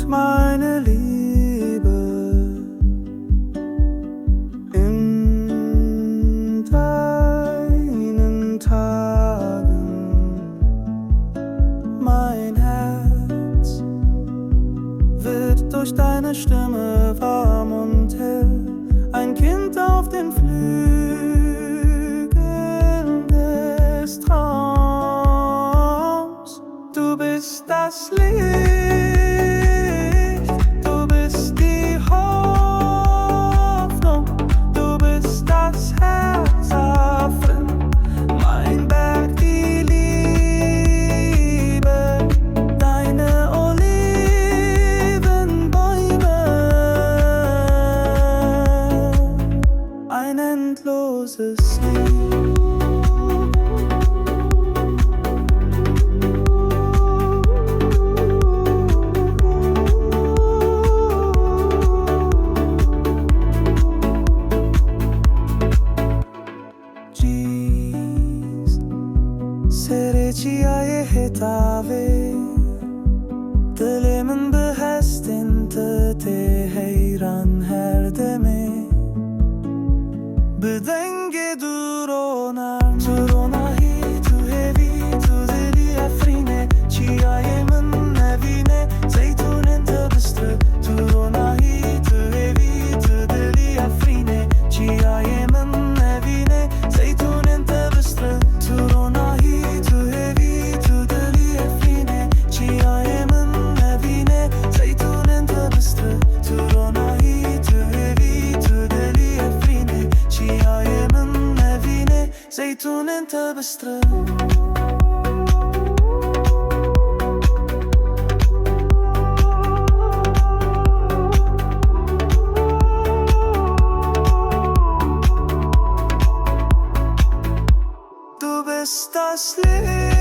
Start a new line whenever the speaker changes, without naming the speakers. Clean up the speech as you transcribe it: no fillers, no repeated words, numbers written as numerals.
meine Liebe in deinen Tagen. Mein Herz wird durch deine Stimme warm und hell, ein Kind auf den Flügeln des Traums. Du bist das Licht, du bist die Hoffnung, du bist das Herzapfel, mein Berg, die Liebe, deine Olivenbäume, ein endloses Lied. Sereciaye hetave Dilimin behestinte te heyran her deme Bedenge duronar Turonahi tu hevi tu dili afrine Ciayemin nevine Zeytunin tabıstı Turonahi tu hevi tu dili afrine Ciayemin nevine Zeytunin tabıstı Turonahi Zeytunin tabıstı. Du bist das Licht.